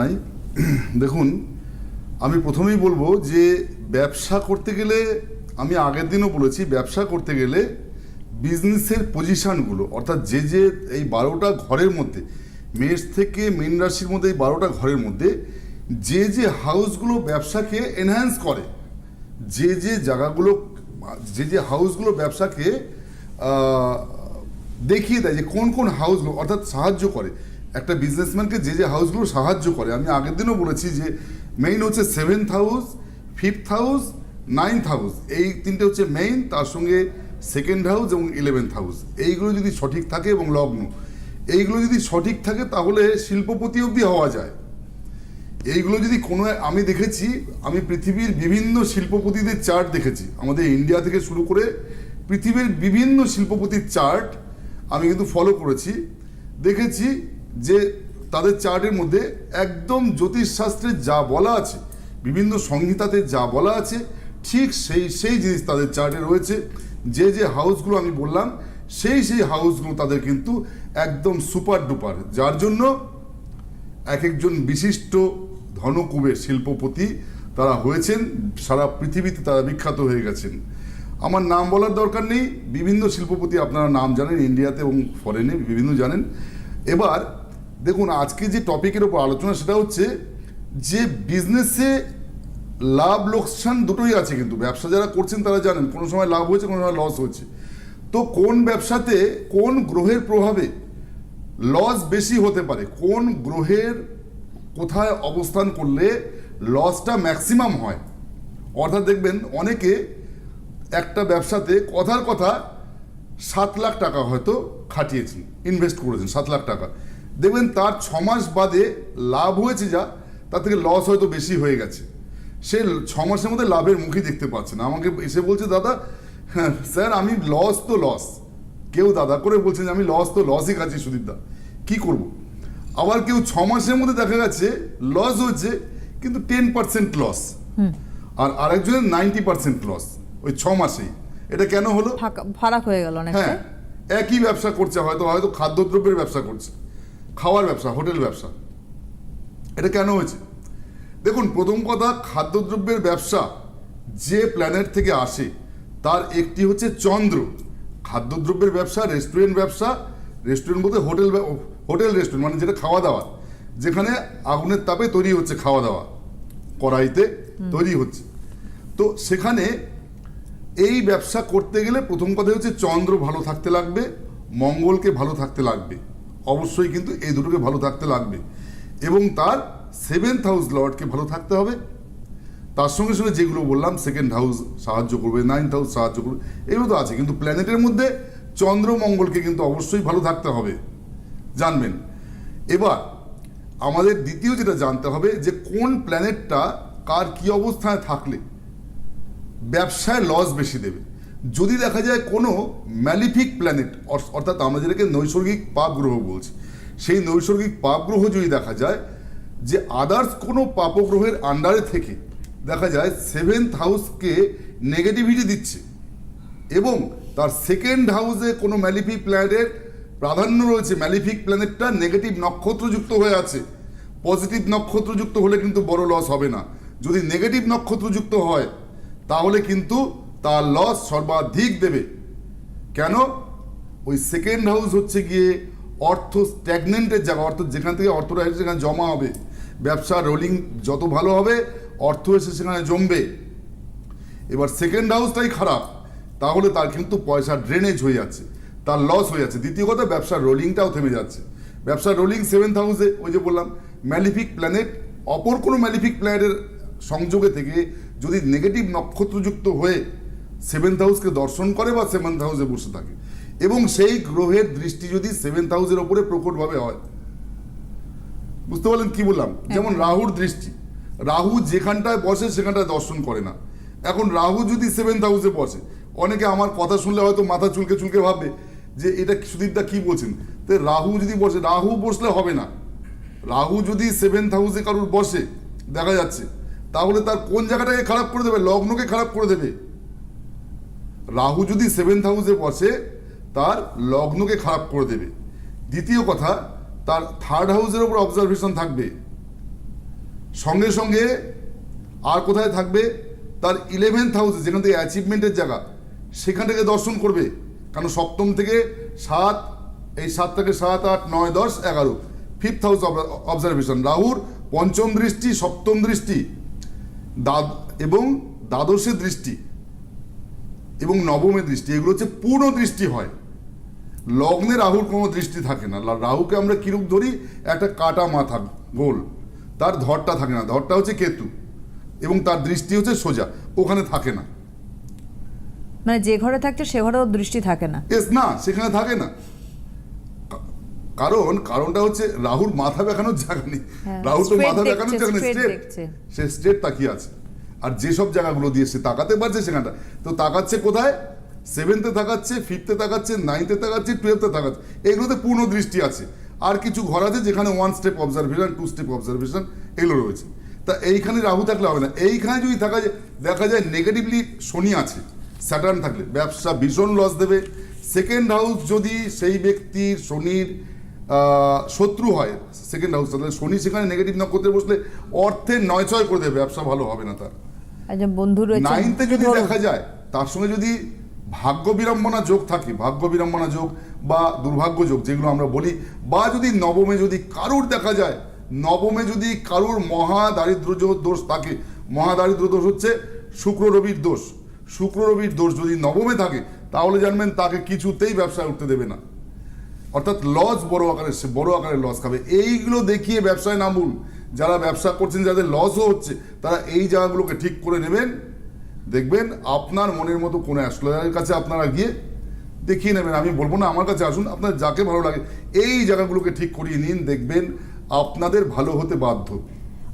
নাই। দেখুন, আমি প্রথমেই বলবো যে ব্যবসা করতে গেলে, আমি আগের দিনও বলেছি, ব্যবসা করতে গেলে বিজনেসের পজিশনগুলো, অর্থাৎ যে এই 12টা ঘরের মধ্যে, মেষ থেকে মীন রাশির মধ্যে এই 12টা ঘরের মধ্যে যে হাউসগুলো ব্যবসাকে এনহ্যান্স করে, যে জায়গাগুলো, যে হাউসগুলো ব্যবসাকে দেখিয়ে দেয় যে কোন কোন হাউসগুলো অর্থাৎ সাহায্য করে একটা বিজনেসম্যানকে, যে হাউসগুলো সাহায্য করে। আমি আগের দিনও বলেছি যে মেইন হচ্ছে 7th house, 5th house, 9th house, এই তিনটে হচ্ছে মেইন। তার সঙ্গে 2nd হাউস এবং 11th হাউস, এইগুলো যদি সঠিক থাকে এবং লগ্ন, এইগুলো যদি সঠিক থাকে তাহলে শিল্পপতি অবধি হওয়া যায়। এইগুলো যদি কোনো, আমি দেখেছি, আমি পৃথিবীর বিভিন্ন শিল্পপতিদের চার্ট দেখেছি, আমাদের ইন্ডিয়া থেকে শুরু করে পৃথিবীর বিভিন্ন শিল্পপতির চার্ট আমি কিন্তু ফলো করেছি। দেখেছি যে তাদের চার্টের মধ্যে একদম জ্যোতিষশাস্ত্রে যা বলা আছে, বিভিন্ন সংহিতাতে যা বলা আছে, ঠিক সেই জিনিস তাদের চার্টে রয়েছে। যে হাউসগুলো আমি বললাম, সেই হাউসগুলো তাদের কিন্তু একদম সুপার ডুপার, যার জন্য এক একজন বিশিষ্ট ধনকুবের শিল্পপতি তারা হয়েছেন, সারা পৃথিবীতে তারা বিখ্যাত হয়ে গেছেন। আমার নাম বলার দরকার নেই, বিভিন্ন শিল্পপতি আপনারা নাম জানেন, ইন্ডিয়াতে এবং ফরেনে বিভিন্ন জানেন। এবার দেখুন, আজকে যে টপিকের ওপর আলোচনা সেটা হচ্ছে যে বিজনেসে লাভ লোকসান দুটোই আছে, কিন্তু ব্যবসা যারা করছেন তারা জানেন কোনো সময় লাভ হয়েছে, কোনো সময় লস হয়েছে। তো কোন ব্যবসাতে কোন গ্রহের প্রভাবে লস বেশি হতে পারে, কোন গ্রহের কোথায় অবস্থান করলে লসটা ম্যাক্সিমাম হয়, অর্থাৎ দেখবেন অনেকে একটা ব্যবসাতে কথার কথা 7 লাখ টাকা হয়তো খাটিয়েছেন, ইনভেস্ট করেছেন 7 লাখ টাকা, দেখবেন তার 6 মাস বাদে লাভ হয়েছে যা, তার থেকে লস হয়তো বেশি হয়ে গেছে। সে 6 মাসের মধ্যে লাভের মুখই দেখতে পাচ্ছে না, আমাকে এসে বলছে, দাদা হ্যাঁ স্যার আমি লস তো লস, কেউ দাদা করে বলছেন যে আমি লস তো লসই খাচ্ছি সুদীপদা, কি করব। আবার কেউ 6 মাসের মধ্যে দেখা গেছে লস হচ্ছে কিন্তু 10% লস, আর আরেকজনের 90% লস ওই 6 মাসেই। এটা কেন হলো? ফারাক হয়ে গেল। হ্যাঁ, একই ব্যবসা করছে, হয়তো খাদ্যদ্রব্যের ব্যবসা করছে, খাওয়ার ব্যবসা, হোটেল ব্যবসা। এটা কেন হয়েছে? দেখুন, প্রথম কথা, খাদ্যদ্রব্যের ব্যবসা যে প্ল্যানেট থেকে আসে তার একটি হচ্ছে চন্দ্র। খাদ্যদ্রব্যের ব্যবসা, রেস্টুরেন্ট ব্যবসা, রেস্টুরেন্ট বলতে হোটেল রেস্টুরেন্ট, মানে যেটা খাওয়া দাওয়া, যেখানে আগুনের তাপে তৈরি হচ্ছে খাওয়া দাওয়া, কড়াইতে তৈরি হচ্ছে। তো সেখানে এই ব্যবসা করতে গেলে প্রথম কথা হচ্ছে চন্দ্র ভালো থাকতে লাগবে, মঙ্গলকে ভালো থাকতে লাগবে, অবশ্যই কিন্তু এই দুটোকে ভালো থাকতে লাগবে, এবং তার 7th হাউস লর্ডকে ভালো থাকতে হবে। তার সঙ্গে সঙ্গে যেগুলো বললাম, 2nd হাউস সাহায্য করবে, 9th হাউস সাহায্য করবে, এগুলো তো আছে, কিন্তু প্ল্যানেটের মধ্যে চন্দ্র মঙ্গলকে কিন্তু অবশ্যই ভালো থাকতে হবে, জানবেন। এবার আমাদের দ্বিতীয় যেটা জানতে হবে যে কোন প্ল্যানেটটা কার কি অবস্থায় থাকলে ব্যবসায় লস বেশি দেবে। যদি দেখা যায় কোনো ম্যালিফিক প্ল্যানেট, অর্থাৎ আমরা যেটাকে নৈসর্গিক পাপ গ্রহ বলছি, সেই নৈসর্গিক পাপ গ্রহ যদি দেখা যায় যে আদার্স কোনো পাপগ্রহের আন্ডারে থেকে দেখা যায় 7th হাউসকে নেগেটিভিটি দিচ্ছে, এবং তার 2nd হাউসে কোনো ম্যালিফিক প্ল্যানেটের প্রাধান্য রয়েছে, ম্যালিফিক প্ল্যানেটটা নেগেটিভ নক্ষত্রযুক্ত হয়ে আছে। পজিটিভ নক্ষত্রযুক্ত হলে কিন্তু বড় লস হবে না, যদি নেগেটিভ নক্ষত্রযুক্ত হয় তাহলে কিন্তু তার লস সর্বাধিক দেবে। কেন? ওই 2nd হাউস হচ্ছে গিয়ে অর্থ স্ট্যাগনেন্টের জায়গা, অর্থাৎ যেখান থেকে অর্থটা এসে সেখানে জমা হবে, ব্যবসা রোলিং যত ভালো হবে অর্থ এসে সেখানে জমবে। এবার 2nd হাউসটাই খারাপ, তাহলে তার কিন্তু পয়সা ড্রেনেজ হয়ে যাচ্ছে, তার লস হয়ে যাচ্ছে। দ্বিতীয় কথা, ব্যবসার রোলিংটাও থেমে যাচ্ছে। ব্যবসার রোলিং 7th হাউসে, ওই যে বললাম ম্যালিফিক প্ল্যানেট অপর কোনো ম্যালিফিক প্ল্যানেটের সংযোগে থেকে যদি নেগেটিভ নক্ষত্রযুক্ত হয়ে 7th হাউসকে দর্শন করে বা 7th হাউসে বসে থাকে, এবং সেই গ্রহের দৃষ্টি যদি 7th হাউসের ওপরে প্রকটভাবে হয়, বুঝতে পারলেন কি বললাম? যেমন রাহুর দৃষ্টি, রাহু যেখানটায় বসে সেখানটায় দর্শন করে না। এখন রাহু যদি 7th হাউসে বসে, অনেকে আমার কথা শুনলে হয়তো মাথা চুলকে চুলকে ভাববে যে এটা সুদীপদা কি বলছেন। তো রাহু যদি বসে, রাহু বসলে হবে না। রাহু যদি 7th হাউসে কারোর বসে দেখা যাচ্ছে, তাহলে তার কোন জায়গাটাকে খারাপ করে দেবে? লগ্নকে খারাপ করে দেবে। রাহু যদি 7th হাউসে বসে তার লগ্নকে খারাপ করে দেবে। দ্বিতীয় কথা, তার 3rd হাউসের উপর অবজারভেশন থাকবে, সঙ্গে সঙ্গে আর কোথায় থাকবে, তার 11th হাউসে, যেখান থেকে অ্যাচিভমেন্টের জায়গা, সেখান থেকে দর্শন করবে। কারণ সপ্তম থেকে 7, এই 7 থেকে 7, 8, 9, 10, 11, 5th হাউস অবজারভেশন, রাহুর পঞ্চম দৃষ্টি, সপ্তম দৃষ্টি এবং দ্বাদশে দৃষ্টি এবং নবমে দৃষ্টি, এগুলো হচ্ছে পূর্ণ দৃষ্টি হয়। লগ্নে রাহুর কোনো দৃষ্টি থাকে না। রাহুকে আমরা কিরূপ ধরি, একটা কাটা মাথা গোল, তার ধরটা থাকে না, ধরটা হচ্ছে কেতু এবং তার দৃষ্টি হচ্ছে সোজা, ওখানে থাকে না। মানে যে ঘরে থাকছে সে ঘরেও দৃষ্টি থাকে না। না, সেখানে থাকে না। কারণটা হচ্ছে রাহুর মাথা দেখানোর জায়গা নেই। রাহুর তো মাথা দেখানোর জায়গা নেই, সে স্ট্রেট তাকিয়ে আছে। আর যেসব জায়গাগুলো দিয়ে সে তাকাতে পারছে সেখানটা তো তাকাচ্ছে কোথায়, 7th-এ তাকাচ্ছে, 5th-এ তাকাচ্ছে, 9th-এ তাকাচ্ছে, 12th-এ তাকাচ্ছে, এগুলোতে পূর্ণ দৃষ্টি আছে। আর কিছু ঘর আছে যেখানে 1 স্টেপ অবজারভেশন, 2 স্টেপ অবজারভেশন, এগুলো রয়েছে। তা এইখানে রাহু থাকলে হবে না। এইখানে যদি দেখা যায় নেগেটিভলি শনি আছে, স্যাটার্ন থাকলে ব্যবসা ভীষণ লস দেবে। সেকেন্ড হাউস যদি সেই ব্যক্তির শনির শত্রু হয়, সেকেন্ড হাউস, তাহলে শনি সেখানে নেগেটিভ নক্ষত্রে বসলে অর্থের নয়ছয় করে দেবে, ব্যবসা ভালো হবে না তার। বন্ধু রয়েছে 9th-এ যদি দেখা যায়, তার সঙ্গে যদি ভাগ্য বিড়ম্বনা যোগ থাকে, ভাগ্য বিড়ম্বনা যোগ বা দুর্ভাগ্য যোগ যেগুলো আমরা বলি, বা যদি নবমে যদি কারুর দেখা যায়, নবমে যদি কারুর মহাদারিদ্র দোষ থাকে, মহাদারিদ্র দোষ হচ্ছে শুক্র রবির দোষ, শুক্র রবির দোষ যদি নবমে থাকে, তাহলে জানবেন তাকে কিছুতেই ব্যবসায় উঠতে দেবে না। অর্থাৎ লস বড় আকারে লস খাবে। এইগুলো দেখিয়ে ব্যবসায় নামুন। যারা ব্যবসা করছেন, যাদের লসও হচ্ছে, তারা এই জায়গাগুলোকে ঠিক করে নেবেন। দেখবেন আপনার মনের মতো কোনো অ্যাস্ট্রোলজারের কাছে আপনারা গিয়ে দেখিয়ে নেবেন। আমি বলবো না আমার কাছে আসুন, আপনার যাকে ভালো লাগে এই জায়গাগুলোকে ঠিক করিয়ে নিন, দেখবেন আপনাদের ভালো হতে বাধ্য।